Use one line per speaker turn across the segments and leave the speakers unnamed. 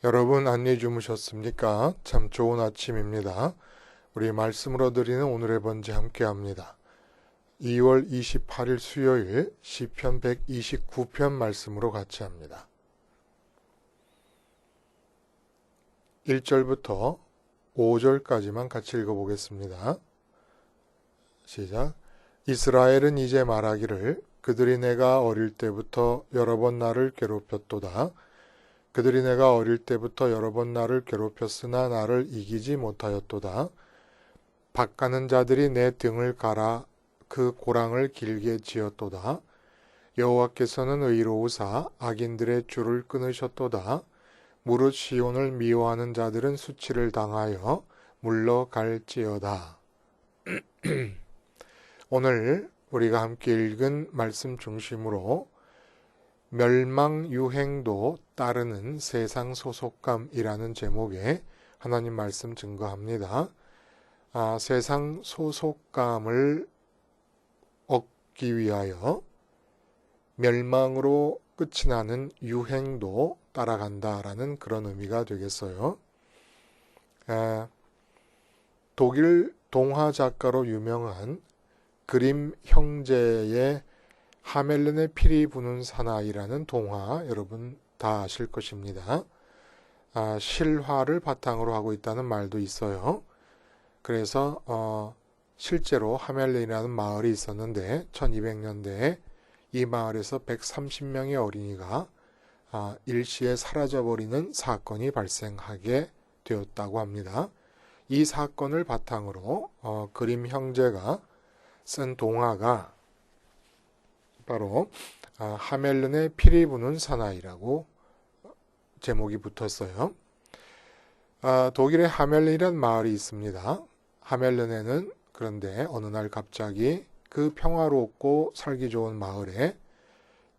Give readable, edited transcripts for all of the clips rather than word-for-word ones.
여러분 안녕히 주무셨습니까? 참 좋은 아침입니다. 우리 말씀으로 드리는 오늘의 번제 함께 합니다. 2월 28일 수요일 시편 129편 말씀으로 같이 합니다. 1절부터 5절까지만 같이 읽어보겠습니다. 시작. 이스라엘은 이제 말하기를 그들이 내가 어릴 때부터 여러 번 나를 괴롭혔도다. 그들이 내가 어릴 때부터 여러 번 나를 괴롭혔으나 나를 이기지 못하였도다. 밭가는 자들이 내 등을 갈아 그 고랑을 길게 지었도다. 여호와께서는 의로우사 악인들의 줄을 끊으셨도다. 무릇 시온을 미워하는 자들은 수치를 당하여 물러갈지어다. 오늘 우리가 함께 읽은 말씀 중심으로 멸망 유행도 따르는 세상 소속감이라는 제목의 하나님 말씀 증거합니다. 세상 소속감을 얻기 위하여 멸망으로 끝이 나는 유행도 따라간다라는 그런 의미가 되겠어요. 독일 동화 작가로 유명한 그림 형제의 하멜른의 피리 부는 사나이라는 동화 여러분 다 아실 것입니다. 실화를 바탕으로 하고 있다는 말도 있어요. 그래서 실제로 하멜른이라는 마을이 있었는데 1200년대에 이 마을에서 130명의 어린이가 일시에 사라져버리는 사건이 발생하게 되었다고 합니다. 이 사건을 바탕으로 그림 형제가 쓴 동화가 바로 하멜른의 피리 부는 사나이라고 제목이 붙었어요. 독일의 하멜른이라는 마을이 있습니다. 하멜른에는 그런데 어느 날 갑자기 그 평화롭고 살기 좋은 마을에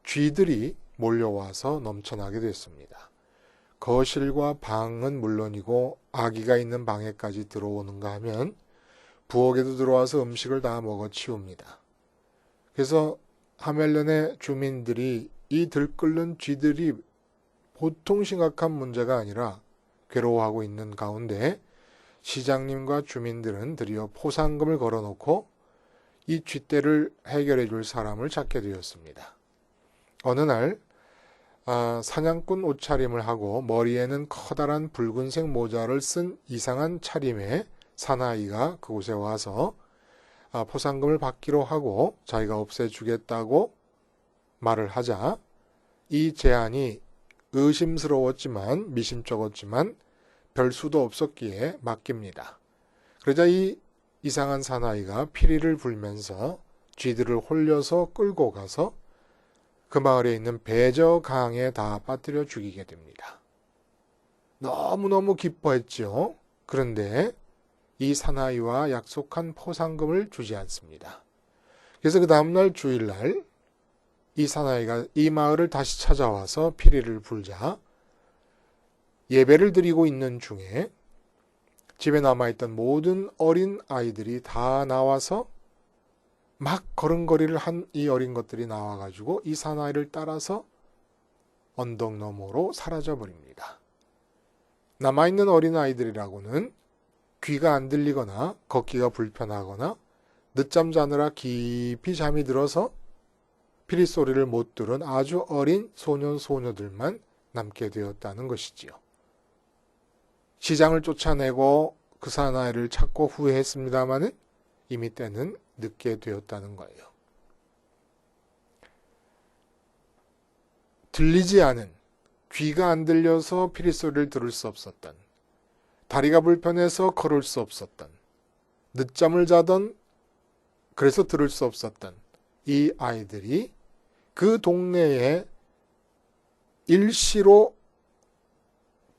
쥐들이 몰려와서 넘쳐나게 됐습니다. 거실과 방은 물론이고 아기가 있는 방에까지 들어오는가 하면 부엌에도 들어와서 음식을 다 먹어치웁니다. 그래서 하멜른의 주민들이 이 들끓는 쥐들이 보통 심각한 문제가 아니라 괴로워하고 있는 가운데 시장님과 주민들은 드디어 포상금을 걸어놓고 이 쥐떼를 해결해 줄 사람을 찾게 되었습니다. 어느 날 사냥꾼 옷차림을 하고 머리에는 커다란 붉은색 모자를 쓴 이상한 차림의 사나이가 그곳에 와서 포상금을 받기로 하고 자기가 없애주겠다고 말을 하자 이 제안이 의심스러웠지만 미심쩍었지만 별 수도 없었기에 맡깁니다. 그러자 이 이상한 사나이가 피리를 불면서 쥐들을 홀려서 끌고 가서 그 마을에 있는 배저강에 다 빠뜨려 죽이게 됩니다. 너무너무 기뻐했죠. 그런데 이 사나이와 약속한 포상금을 주지 않습니다. 그래서 그 다음날 주일날 이 사나이가 이 마을을 다시 찾아와서 피리를 불자 예배를 드리고 있는 중에 집에 남아있던 모든 어린 아이들이 다 나와서 막 걸음걸이를 한 이 어린 것들이 나와가지고 이 사나이를 따라서 언덕 너머로 사라져버립니다. 남아있는 어린 아이들이라고는 귀가 안 들리거나 걷기가 불편하거나 늦잠 자느라 깊이 잠이 들어서 피리 소리를 못 들은 아주 어린 소년 소녀들만 남게 되었다는 것이지요. 시장을 쫓아내고 그 사나이를 찾고 후회했습니다마는 이미 때는 늦게 되었다는 거예요. 들리지 않은, 귀가 안 들려서 피리 소리를 들을 수 없었던, 다리가 불편해서 걸을 수 없었던, 늦잠을 자던 그래서 들을 수 없었던 이 아이들이 그 동네에 일시로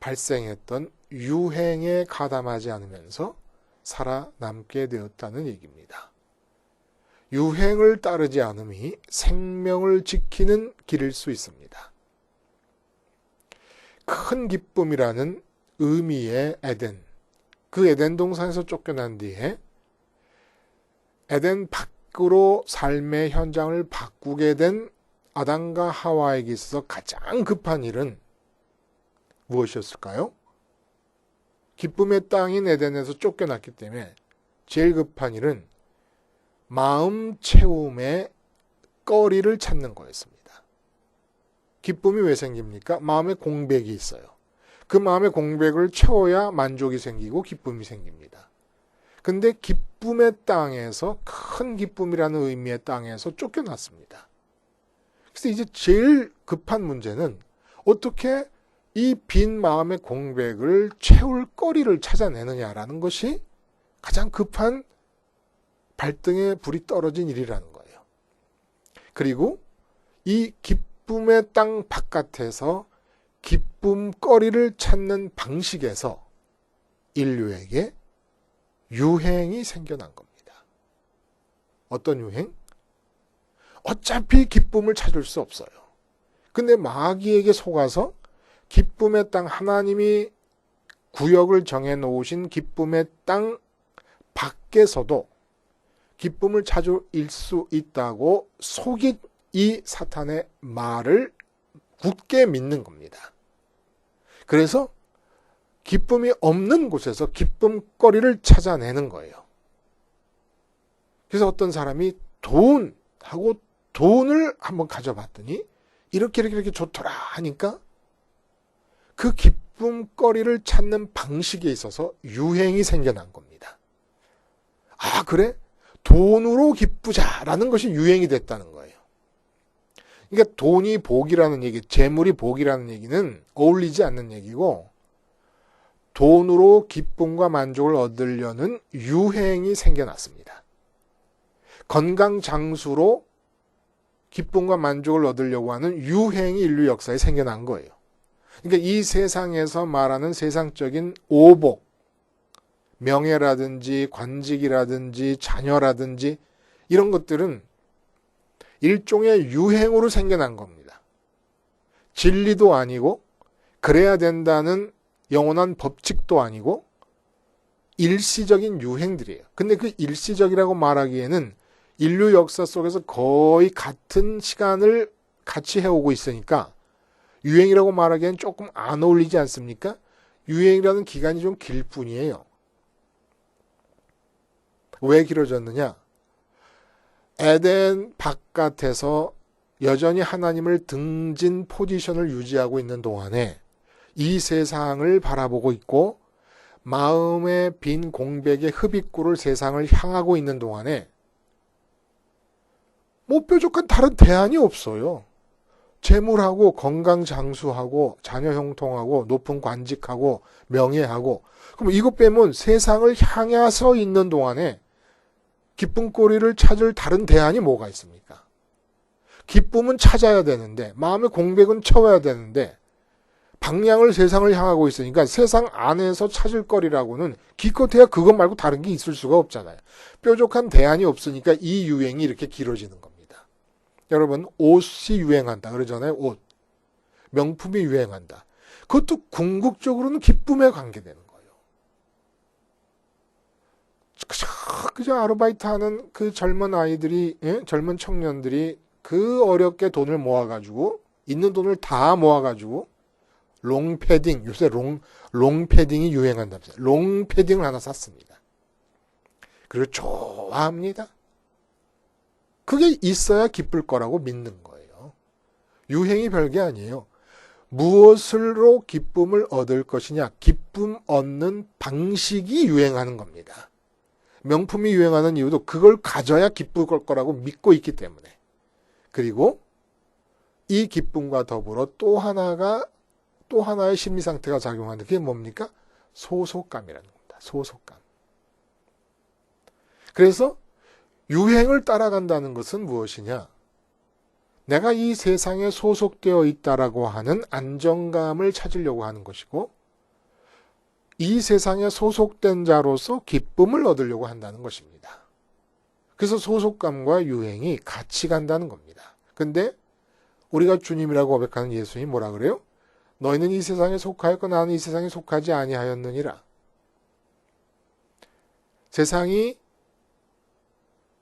발생했던 유행에 가담하지 않으면서 살아남게 되었다는 얘기입니다. 유행을 따르지 않음이 생명을 지키는 길일 수 있습니다. 큰 기쁨이라는 의미의 에덴, 그 에덴 동산에서 쫓겨난 뒤에 에덴 밖으로 삶의 현장을 바꾸게 된 아담과 하와에게 있어서 가장 급한 일은 무엇이었을까요? 기쁨의 땅인 에덴에서 쫓겨났기 때문에 제일 급한 일은 마음 채움의 거리를 찾는 거였습니다. 기쁨이 왜 생깁니까? 마음에 공백이 있어요. 그 마음의 공백을 채워야 만족이 생기고 기쁨이 생깁니다. 근데 기쁨의 땅에서, 큰 기쁨이라는 의미의 땅에서 쫓겨났습니다. 그래서 이제 제일 급한 문제는 어떻게 이 빈 마음의 공백을 채울 거리를 찾아내느냐라는 것이 가장 급한 발등에 불이 떨어진 일이라는 거예요. 그리고 이 기쁨의 땅 바깥에서 기쁨거리를 찾는 방식에서 인류에게 유행이 생겨난 겁니다. 어떤 유행? 어차피 기쁨을 찾을 수 없어요. 근데 마귀에게 속아서 기쁨의 땅, 하나님이 구역을 정해놓으신 기쁨의 땅 밖에서도 기쁨을 찾을 수 있다고 속인 이 사탄의 말을 굳게 믿는 겁니다. 그래서 기쁨이 없는 곳에서 기쁨거리를 찾아내는 거예요. 그래서 어떤 사람이 돈을 한번 가져봤더니 이렇게 좋더라 하니까 그 기쁨거리를 찾는 방식에 있어서 유행이 생겨난 겁니다. 아, 그래? 돈으로 기쁘자라는 것이 유행이 됐다는 거예요. 그러니까 돈이 복이라는 얘기, 재물이 복이라는 얘기는 어울리지 않는 얘기고, 돈으로 기쁨과 만족을 얻으려는 유행이 생겨났습니다. 건강 장수로 기쁨과 만족을 얻으려고 하는 유행이 인류 역사에 생겨난 거예요. 그러니까 이 세상에서 말하는 세상적인 오복, 명예라든지 관직이라든지 자녀라든지 이런 것들은 일종의 유행으로 생겨난 겁니다. 진리도 아니고 그래야 된다는 영원한 법칙도 아니고 일시적인 유행들이에요. 근데 그 일시적이라고 말하기에는 인류 역사 속에서 거의 같은 시간을 같이 해오고 있으니까 유행이라고 말하기에는 조금 안 어울리지 않습니까? 유행이라는 기간이 좀 길 뿐이에요. 왜 길어졌느냐? 에덴 바깥에서 여전히 하나님을 등진 포지션을 유지하고 있는 동안에 이 세상을 바라보고 있고 마음의 빈 공백의 흡입구를 세상을 향하고 있는 동안에 뭐 뾰족한 다른 대안이 없어요. 재물하고 건강 장수하고 자녀 형통하고 높은 관직하고 명예하고 그럼 이것 빼면 세상을 향해서 있는 동안에 기쁨거리를 찾을 다른 대안이 뭐가 있습니까? 기쁨은 찾아야 되는데 마음의 공백은 채워야 되는데 방향을 세상을 향하고 있으니까 세상 안에서 찾을 거리라고는 기껏해야 그것 말고 다른 게 있을 수가 없잖아요. 뾰족한 대안이 없으니까 이 유행이 이렇게 길어지는 겁니다. 여러분, 옷이 유행한다 그러잖아요. 옷. 명품이 유행한다. 그것도 궁극적으로는 기쁨에 관계되는 거예요. 그저 아르바이트 하는 그 젊은 아이들이, 젊은 청년들이 그 어렵게 돈을 모아가지고, 있는 돈을 다 모아가지고, 롱패딩, 요새 롱패딩이 유행한다면서요. 롱패딩을 하나 샀습니다. 그리고 좋아합니다. 그게 있어야 기쁠 거라고 믿는 거예요. 유행이 별게 아니에요. 무엇으로 기쁨을 얻을 것이냐, 기쁨 얻는 방식이 유행하는 겁니다. 명품이 유행하는 이유도 그걸 가져야 기쁠 거라고 믿고 있기 때문에. 그리고 이 기쁨과 더불어 또 하나의 심리 상태가 작용하는 게 뭡니까? 소속감이라는 겁니다. 소속감. 그래서 유행을 따라간다는 것은 무엇이냐? 내가 이 세상에 소속되어 있다라고 하는 안정감을 찾으려고 하는 것이고 이 세상에 소속된 자로서 기쁨을 얻으려고 한다는 것입니다. 그래서 소속감과 유행이 같이 간다는 겁니다. 근데 우리가 주님이라고 고백하는 예수님이 뭐라 그래요? 너희는 이 세상에 속하였고 나는 이 세상에 속하지 아니하였느니라. 세상이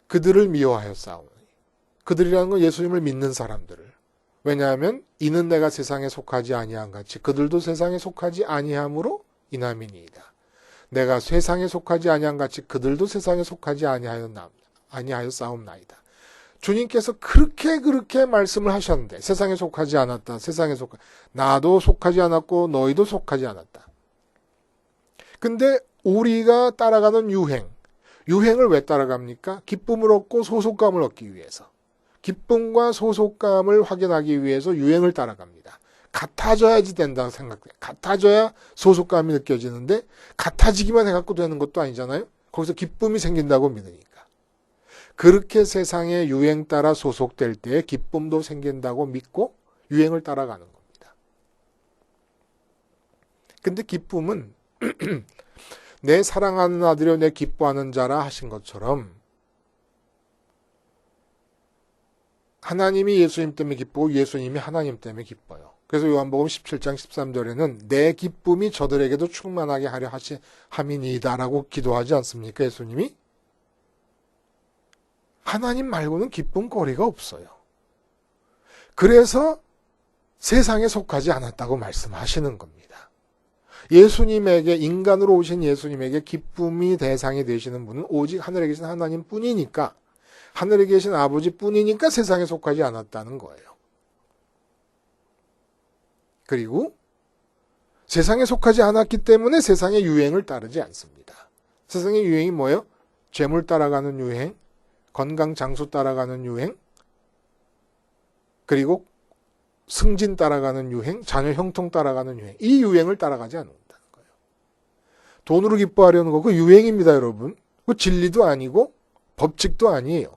그들을 미워하였사오니. 그들이라는 건 예수님을 믿는 사람들을. 왜냐하면 이는 내가 세상에 속하지 아니한 같이 그들도 세상에 속하지 아니함으로 인함이니이다. 내가 세상에 속하지 아니한 같이 그들도 세상에 속하지 아니하여 싸움나이다. 주님께서 그렇게 말씀을 하셨는데 세상에 속하지 않았다. 나도 속하지 않았고 너희도 속하지 않았다. 근데 우리가 따라가는 유행을 왜 따라갑니까? 기쁨을 얻고 소속감을 얻기 위해서. 기쁨과 소속감을 확인하기 위해서 유행을 따라갑니다. 같아져야지 된다고 생각해요. 같아져야 소속감이 느껴지는데 같아지기만 해갖고 되는 것도 아니잖아요. 거기서 기쁨이 생긴다고 믿으니까. 그렇게 세상의 유행 따라 소속될 때 기쁨도 생긴다고 믿고 유행을 따라가는 겁니다. 근데 기쁨은 내 사랑하는 아들이여 내 기뻐하는 자라 하신 것처럼 하나님이 예수님 때문에 기쁘고 예수님이 하나님 때문에 기뻐요. 그래서 요한복음 17장 13절에는 내 기쁨이 저들에게도 충만하게 하려 함이니이다라고 기도하지 않습니까? 예수님이? 하나님 말고는 기쁨거리가 없어요. 그래서 세상에 속하지 않았다고 말씀하시는 겁니다. 예수님에게, 인간으로 오신 예수님에게 기쁨이 대상이 되시는 분은 오직 하늘에 계신 하나님 뿐이니까, 하늘에 계신 아버지 뿐이니까 세상에 속하지 않았다는 거예요. 그리고 세상에 속하지 않았기 때문에 세상의 유행을 따르지 않습니다. 세상의 유행이 뭐예요? 재물 따라가는 유행, 건강 장수 따라가는 유행, 그리고 승진 따라가는 유행, 자녀 형통 따라가는 유행. 이 유행을 따라가지 않는다는 거예요. 돈으로 기뻐하려는 거, 그 유행입니다, 여러분. 그 진리도 아니고 법칙도 아니에요.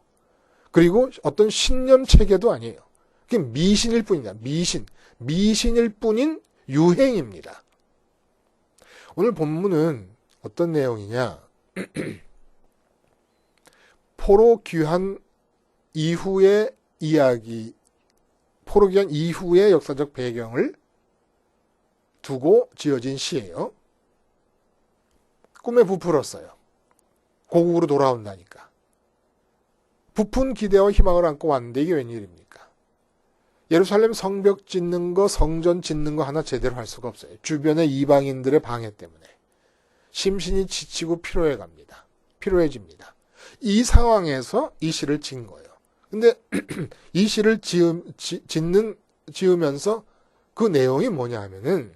그리고 어떤 신념 체계도 아니에요. 그게 미신일 뿐이다. 미신일 뿐인 유행입니다. 오늘 본문은 어떤 내용이냐? 포로 귀환 이후의 이야기, 포로 귀환 이후의 역사적 배경을 두고 지어진 시예요. 꿈에 부풀었어요. 고국으로 돌아온다니까. 부푼 기대와 희망을 안고 왔는데 이게 웬일입니까? 예루살렘 성벽 짓는 거, 성전 짓는 거 하나 제대로 할 수가 없어요. 주변의 이방인들의 방해 때문에. 심신이 지치고 피로해집니다. 이 상황에서 이 시를 지은 거예요. 근데 이 시를 지으면서 그 내용이 뭐냐 하면은,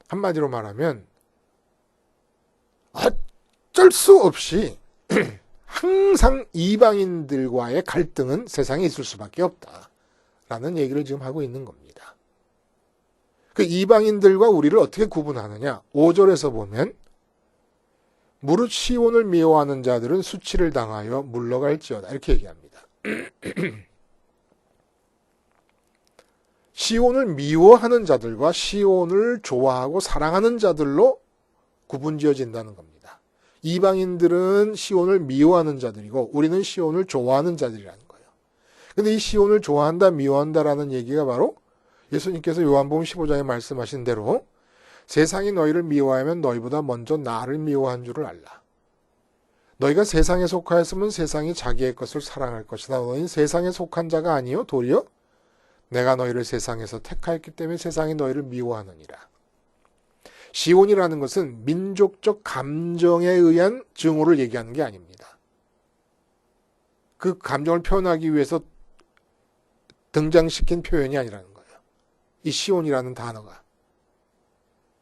한마디로 말하면 어쩔 수 없이 항상 이방인들과의 갈등은 세상에 있을 수밖에 없다라는 얘기를 지금 하고 있는 겁니다. 그 이방인들과 우리를 어떻게 구분하느냐? 5절에서 보면 무릇 시온을 미워하는 자들은 수치를 당하여 물러갈지어다 이렇게 얘기합니다. 시온을 미워하는 자들과 시온을 좋아하고 사랑하는 자들로 구분지어진다는 겁니다. 이방인들은 시온을 미워하는 자들이고 우리는 시온을 좋아하는 자들이라는 거예요. 근데 이 시온을 좋아한다 미워한다라는 얘기가 바로 예수님께서 요한복음 15장에 말씀하신 대로 세상이 너희를 미워하면 너희보다 먼저 나를 미워한 줄을 알라. 너희가 세상에 속하였으면 세상이 자기의 것을 사랑할 것이다. 너희는 세상에 속한 자가 아니요 도리어 내가 너희를 세상에서 택하였기 때문에 세상이 너희를 미워하느니라. 시온이라는 것은 민족적 감정에 의한 증오를 얘기하는 게 아닙니다. 그 감정을 표현하기 위해서 등장시킨 표현이 아니라는 거예요. 이 시온이라는 단어가.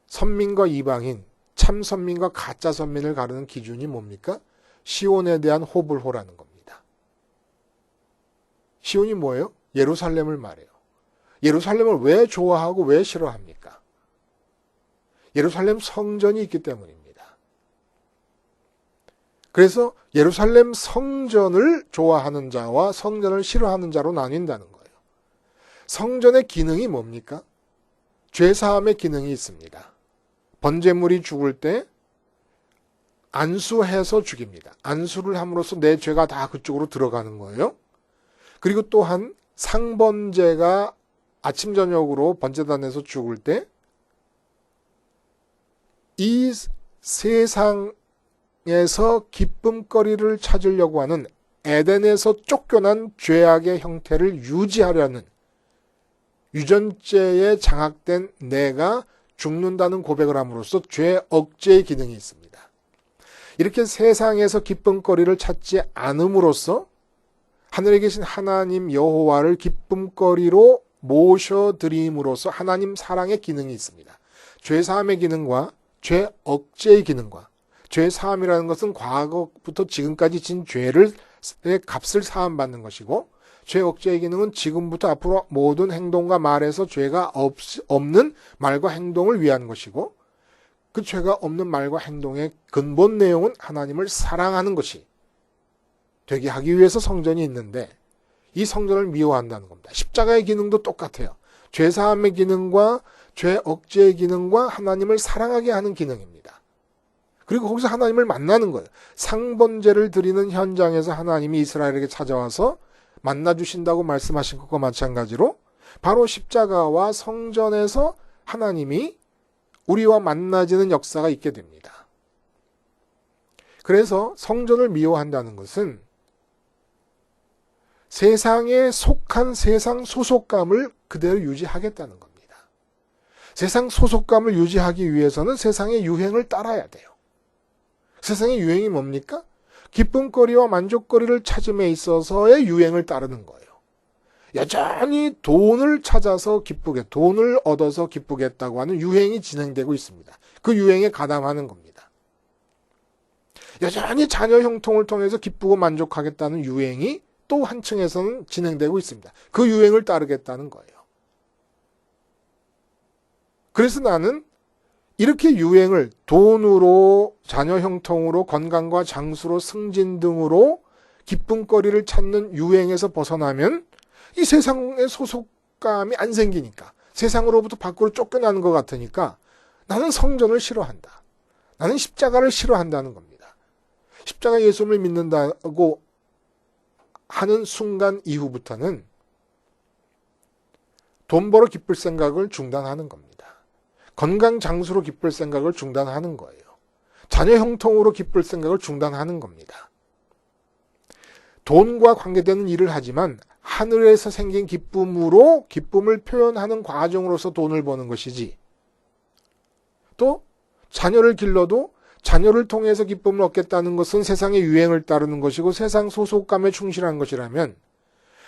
선민과 이방인, 참 선민과 가짜 선민을 가르는 기준이 뭡니까? 시온에 대한 호불호라는 겁니다. 시온이 뭐예요? 예루살렘을 말해요. 예루살렘을 왜 좋아하고 왜 싫어합니까? 예루살렘 성전이 있기 때문입니다. 그래서 예루살렘 성전을 좋아하는 자와 성전을 싫어하는 자로 나뉜다는 거예요. 성전의 기능이 뭡니까? 죄사함의 기능이 있습니다. 번제물이 죽을 때 안수해서 죽입니다. 안수를 함으로써 내 죄가 다 그쪽으로 들어가는 거예요. 그리고 또한 상번제가 아침 저녁으로 번제단에서 죽을 때 이 세상에서 기쁨거리를 찾으려고 하는 에덴에서 쫓겨난 죄악의 형태를 유지하려는 유전죄에 장악된 내가 죽는다는 고백을 함으로써 죄 억제의 기능이 있습니다. 이렇게 세상에서 기쁨거리를 찾지 않음으로써 하늘에 계신 하나님 여호와를 기쁨거리로 모셔드림으로써 하나님 사랑의 기능이 있습니다. 죄사함의 기능과 죄 억제의 기능과 죄사함이라는 것은 과거부터 지금까지 진 죄의 값을 사함받는 것이고, 죄 억제의 기능은 지금부터 앞으로 모든 행동과 말에서 죄가 없는 말과 행동을 위한 것이고, 그 죄가 없는 말과 행동의 근본 내용은 하나님을 사랑하는 것이 되게 하기 위해서 성전이 있는데, 이 성전을 미워한다는 겁니다. 십자가의 기능도 똑같아요. 죄사함의 기능과 죄 억제의 기능과 하나님을 사랑하게 하는 기능입니다. 그리고 거기서 하나님을 만나는 거예요. 상번제를 드리는 현장에서 하나님이 이스라엘에게 찾아와서 만나주신다고 말씀하신 것과 마찬가지로 바로 십자가와 성전에서 하나님이 우리와 만나지는 역사가 있게 됩니다. 그래서 성전을 미워한다는 것은 세상에 속한 세상 소속감을 그대로 유지하겠다는 겁니다. 세상 소속감을 유지하기 위해서는 세상의 유행을 따라야 돼요. 세상의 유행이 뭡니까? 기쁨거리와 만족거리를 찾음에 있어서의 유행을 따르는 거예요. 여전히 돈을 찾아서 기쁘게, 돈을 얻어서 기쁘겠다고 하는 유행이 진행되고 있습니다. 그 유행에 가담하는 겁니다. 여전히 자녀 형통을 통해서 기쁘고 만족하겠다는 유행이 또 한층에서는 진행되고 있습니다. 그 유행을 따르겠다는 거예요. 그래서 나는 이렇게 유행을 돈으로, 자녀 형통으로, 건강과 장수로, 승진 등으로 기쁨거리를 찾는 유행에서 벗어나면 이 세상의 소속감이 안 생기니까, 세상으로부터 밖으로 쫓겨나는 것 같으니까 나는 성전을 싫어한다. 나는 십자가를 싫어한다는 겁니다. 십자가 예수를 믿는다고 하는 순간 이후부터는 돈 벌어 기쁠 생각을 중단하는 겁니다. 건강 장수로 기쁠 생각을 중단하는 거예요. 자녀 형통으로 기쁠 생각을 중단하는 겁니다. 돈과 관계되는 일을 하지만 하늘에서 생긴 기쁨으로 기쁨을 표현하는 과정으로서 돈을 버는 것이지, 또 자녀를 길러도 자녀를 통해서 기쁨을 얻겠다는 것은 세상의 유행을 따르는 것이고 세상 소속감에 충실한 것이라면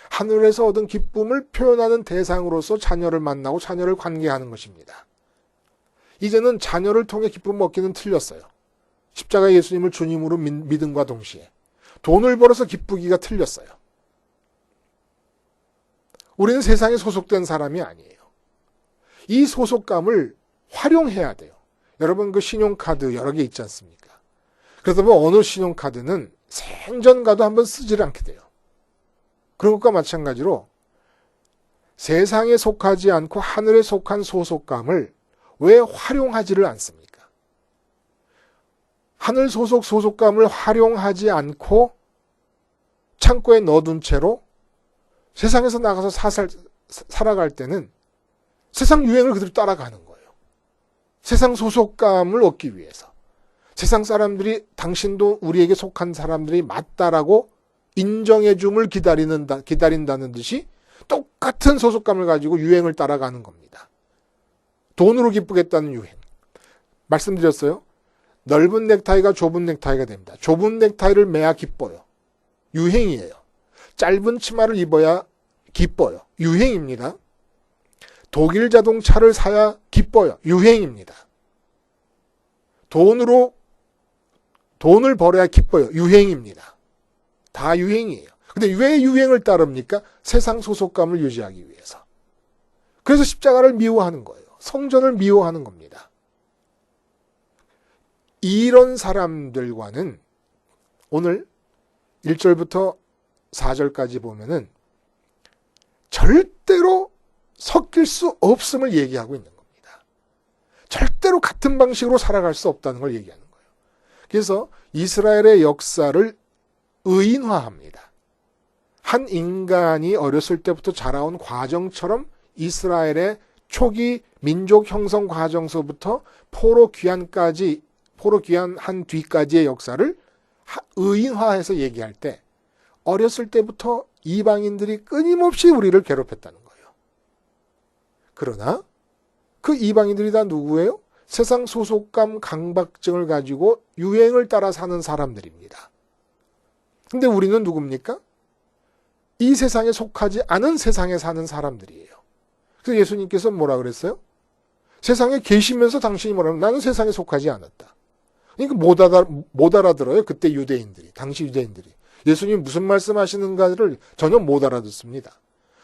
하늘에서 얻은 기쁨을 표현하는 대상으로서 자녀를 만나고 자녀를 관계하는 것입니다. 이제는 자녀를 통해 기쁨을 얻기는 틀렸어요. 십자가 예수님을 주님으로 믿음과 동시에 돈을 벌어서 기쁘기가 틀렸어요. 우리는 세상에 소속된 사람이 아니에요. 이 소속감을 활용해야 돼요. 여러분, 그 신용카드 여러 개 있지 않습니까? 그래서 뭐 어느 신용카드는 생전 가도 한번 쓰지를 않게 돼요. 그런 것과 마찬가지로 세상에 속하지 않고 하늘에 속한 소속감을 왜 활용하지를 않습니까? 하늘 소속 소속감을 활용하지 않고 창고에 넣어둔 채로 세상에서 나가서 살아갈 때는 세상 유행을 그대로 따라가는 거예요. 세상 소속감을 얻기 위해서. 세상 사람들이 당신도 우리에게 속한 사람들이 맞다라고 인정해줌을 기다린다는 듯이 똑같은 소속감을 가지고 유행을 따라가는 겁니다. 돈으로 기쁘겠다는 유행. 말씀드렸어요. 넓은 넥타이가 좁은 넥타이가 됩니다. 좁은 넥타이를 매야 기뻐요. 유행이에요. 짧은 치마를 입어야 기뻐요. 유행입니다. 독일 자동차를 사야 기뻐요. 유행입니다. 돈을 벌어야 기뻐요. 유행입니다. 다 유행이에요. 근데 왜 유행을 따릅니까? 세상 소속감을 유지하기 위해서. 그래서 십자가를 미워하는 거예요. 성전을 미워하는 겁니다. 이런 사람들과는 오늘 1절부터 4절까지 보면은 절대로 섞일 수 없음을 얘기하고 있는 겁니다. 절대로 같은 방식으로 살아갈 수 없다는 걸 얘기하는 거예요. 그래서 이스라엘의 역사를 의인화합니다. 한 인간이 어렸을 때부터 자라온 과정처럼 이스라엘의 초기 민족 형성 과정서부터 포로 귀환한 뒤까지의 역사를 의인화해서 얘기할 때 어렸을 때부터 이방인들이 끊임없이 우리를 괴롭혔다는 거예요. 그러나 그 이방인들이 다 누구예요? 세상 소속감, 강박증을 가지고 유행을 따라 사는 사람들입니다. 근데 우리는 누굽니까? 이 세상에 속하지 않은 세상에 사는 사람들이에요. 그래서 예수님께서 뭐라 그랬어요? 세상에 계시면서 당신이 뭐라면 나는 세상에 속하지 않았다. 그러니까 못 알아들어요. 그때 유대인들이, 당시 유대인들이. 예수님이 무슨 말씀하시는가를 전혀 못 알아듣습니다.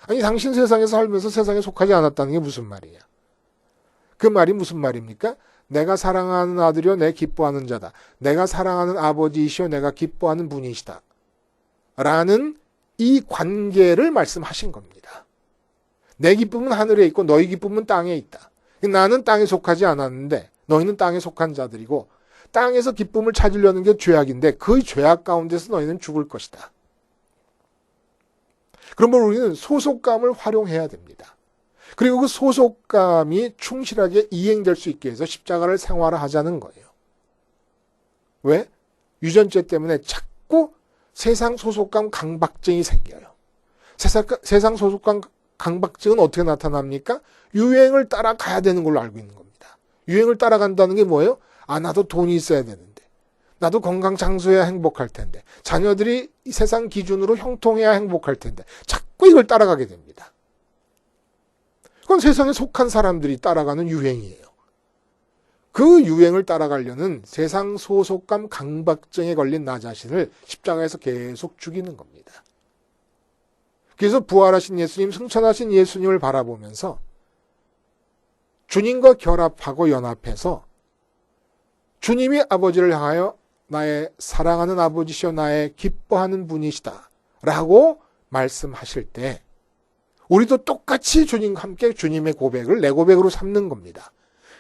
아니 당신 세상에서 살면서 세상에 속하지 않았다는 게 무슨 말이야? 그 말이 무슨 말입니까? 내가 사랑하는 아들이요 내 기뻐하는 자다. 내가 사랑하는 아버지이시요 내가 기뻐하는 분이시다. 라는 이 관계를 말씀하신 겁니다. 내 기쁨은 하늘에 있고 너희 기쁨은 땅에 있다. 나는 땅에 속하지 않았는데 너희는 땅에 속한 자들이고 땅에서 기쁨을 찾으려는 게 죄악인데 그 죄악 가운데서 너희는 죽을 것이다. 그러면 우리는 소속감을 활용해야 됩니다. 그리고 그 소속감이 충실하게 이행될 수 있게 해서 십자가를 생활화하자는 거예요. 왜? 유전죄 때문에 자꾸 세상 소속감 강박증이 생겨요. 세상 소속감 강박증은 어떻게 나타납니까? 유행을 따라가야 되는 걸로 알고 있는 겁니다. 유행을 따라간다는 게 뭐예요? 아, 나도 돈이 있어야 되는데. 나도 건강 장수해야 행복할 텐데. 자녀들이 이 세상 기준으로 형통해야 행복할 텐데. 자꾸 이걸 따라가게 됩니다. 그건 세상에 속한 사람들이 따라가는 유행이에요. 그 유행을 따라가려는 세상 소속감 강박증에 걸린 나 자신을 십자가에서 계속 죽이는 겁니다. 그래서 부활하신 예수님, 승천하신 예수님을 바라보면서 주님과 결합하고 연합해서 주님이 아버지를 향하여 나의 사랑하는 아버지시여 나의 기뻐하는 분이시다 라고 말씀하실 때 우리도 똑같이 주님과 함께 주님의 고백을 내 고백으로 삼는 겁니다.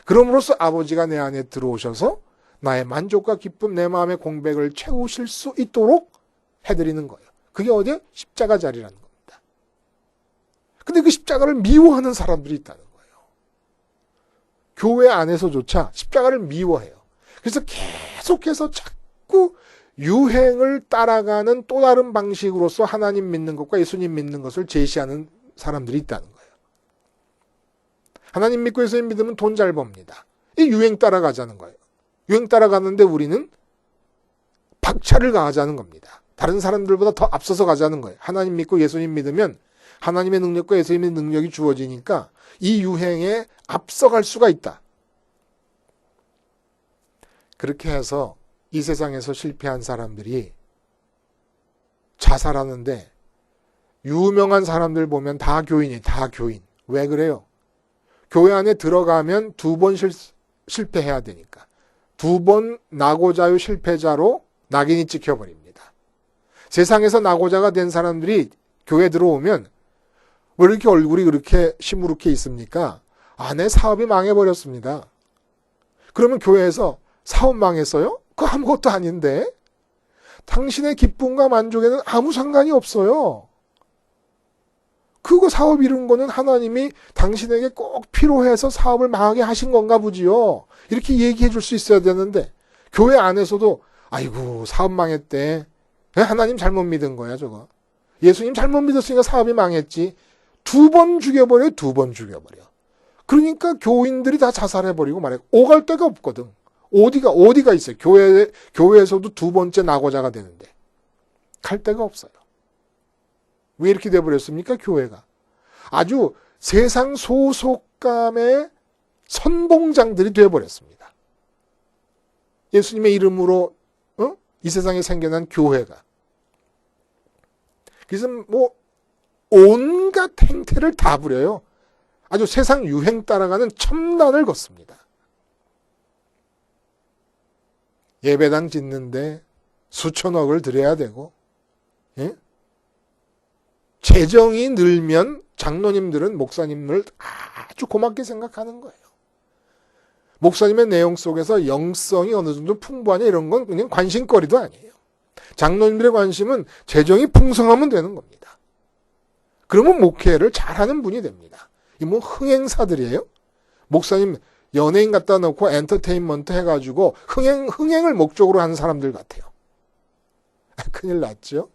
그럼으로써 아버지가 내 안에 들어오셔서 나의 만족과 기쁨, 내 마음의 공백을 채우실 수 있도록 해드리는 거예요. 그게 어디에? 십자가 자리라는 겁니다. 근데 그 십자가를 미워하는 사람들이 있다는 거예요. 교회 안에서조차 십자가를 미워해요. 그래서 계속해서 자꾸 유행을 따라가는 또 다른 방식으로서 하나님 믿는 것과 예수님 믿는 것을 제시하는 사람들이 있다는 거예요. 하나님 믿고 예수님 믿으면 돈 잘 법니다. 이 유행 따라가자는 거예요. 유행 따라가는데 우리는 박차를 가하자는 겁니다. 다른 사람들보다 더 앞서서 가자는 거예요. 하나님 믿고 예수님 믿으면 하나님의 능력과 예수님의 능력이 주어지니까 이 유행에 앞서갈 수가 있다. 그렇게 해서 이 세상에서 실패한 사람들이 자살하는데 유명한 사람들 보면 다 교인이에요. 다 교인. 왜 그래요? 교회 안에 들어가면 2번 실패해야 되니까. 2번 나고자요 실패자로 낙인이 찍혀버립니다. 세상에서 나고자가 된 사람들이 교회 들어오면 왜 이렇게 얼굴이 그렇게 시무룩해 있습니까? 아, 내 사업이 망해버렸습니다. 그러면 교회에서 사업 망했어요? 그거 아무것도 아닌데? 당신의 기쁨과 만족에는 아무 상관이 없어요. 그거 사업 이룬 거는 하나님이 당신에게 꼭 필요해서 사업을 망하게 하신 건가 보지요. 이렇게 얘기해 줄 수 있어야 되는데 교회 안에서도 아이고 사업 망했대. 하나님 잘못 믿은 거야 저거. 예수님 잘못 믿었으니까 사업이 망했지. 2번 죽여버려요. 2번 죽여버려. 그러니까 교인들이 다 자살해버리고 말해. 오갈 데가 없거든. 어디가 있어요. 교회에서도 2번째 낙오자가 되는데 갈 데가 없어요. 왜 이렇게 돼버렸습니까? 교회가. 아주 세상 소속감의 선봉장들이 돼버렸습니다. 예수님의 이름으로 이 세상에 생겨난 교회가. 그래서 뭐 온갖 행태를 다 부려요. 아주 세상 유행 따라가는 첨단을 걷습니다. 예배당 짓는데 수천억을 들여야 되고, 예? 재정이 늘면 장로님들은 목사님을 아주 고맙게 생각하는 거예요. 목사님의 내용 속에서 영성이 어느 정도 풍부하냐 이런 건 그냥 관심거리도 아니에요. 장로님들의 관심은 재정이 풍성하면 되는 겁니다. 그러면 목회를 잘하는 분이 됩니다. 이 뭐 흥행사들이에요? 목사님 연예인 갖다 놓고 엔터테인먼트 해가지고 흥행을 목적으로 하는 사람들 같아요. 큰일 났죠?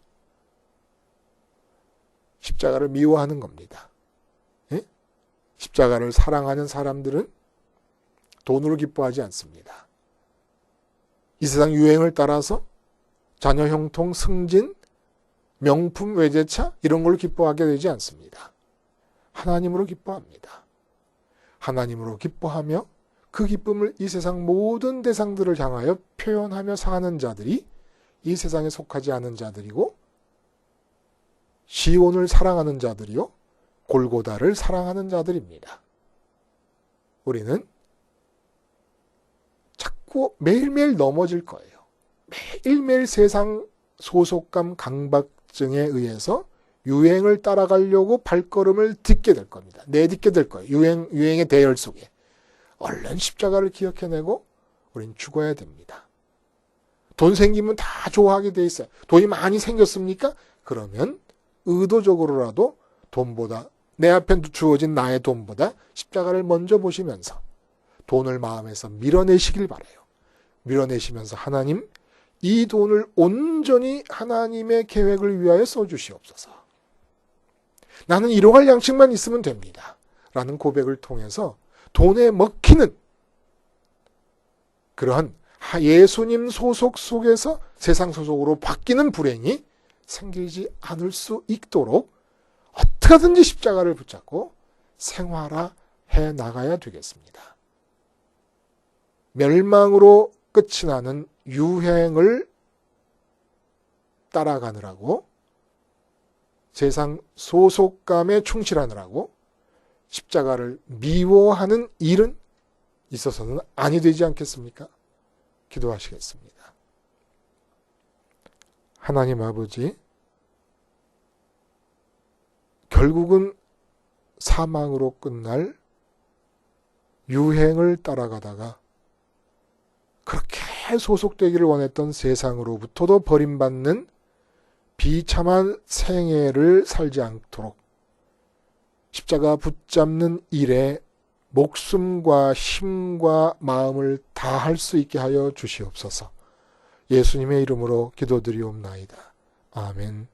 십자가를 미워하는 겁니다. 예? 십자가를 사랑하는 사람들은 돈으로 기뻐하지 않습니다. 이 세상 유행을 따라서 자녀 형통, 승진, 명품, 외제차 이런 걸로 기뻐하게 되지 않습니다. 하나님으로 기뻐합니다. 하나님으로 기뻐하며 그 기쁨을 이 세상 모든 대상들을 향하여 표현하며 사는 자들이 이 세상에 속하지 않은 자들이고, 시온을 사랑하는 자들이요 골고다를 사랑하는 자들입니다. 우리는 자꾸 매일매일 넘어질 거예요. 매일매일 세상 소속감 강박증에 의해서 유행을 따라가려고 발걸음을 딛게 될 겁니다. 내딛게 될 거예요. 유행의 대열 속에. 얼른 십자가를 기억해내고 우린 죽어야 됩니다. 돈 생기면 다 좋아하게 돼 있어요. 돈이 많이 생겼습니까? 그러면 의도적으로라도 돈보다, 내 앞에 주어진 나의 돈보다 십자가를 먼저 보시면서 돈을 마음에서 밀어내시길 바라요. 밀어내시면서 하나님, 이 돈을 온전히 하나님의 계획을 위하여 써주시옵소서. 나는 일용할 양식만 있으면 됩니다. 라는 고백을 통해서 돈에 먹히는 그러한 예수님 소속 속에서 세상 소속으로 바뀌는 불행이 생기지 않을 수 있도록 어떻게든지 십자가를 붙잡고 생활해 나가야 되겠습니다. 멸망으로 끝이 나는 유행을 따라가느라고, 세상 소속감에 충실하느라고 십자가를 미워하는 일은 있어서는 아니 되지 않겠습니까? 기도하시겠습니다. 하나님 아버지, 결국은 사망으로 끝날 유행을 따라가다가 그렇게 소속되기를 원했던 세상으로부터도 버림받는 비참한 생애를 살지 않도록 십자가 붙잡는 일에 목숨과 힘과 마음을 다할 수 있게 하여 주시옵소서. 예수님의 이름으로 기도드리옵나이다. 아멘.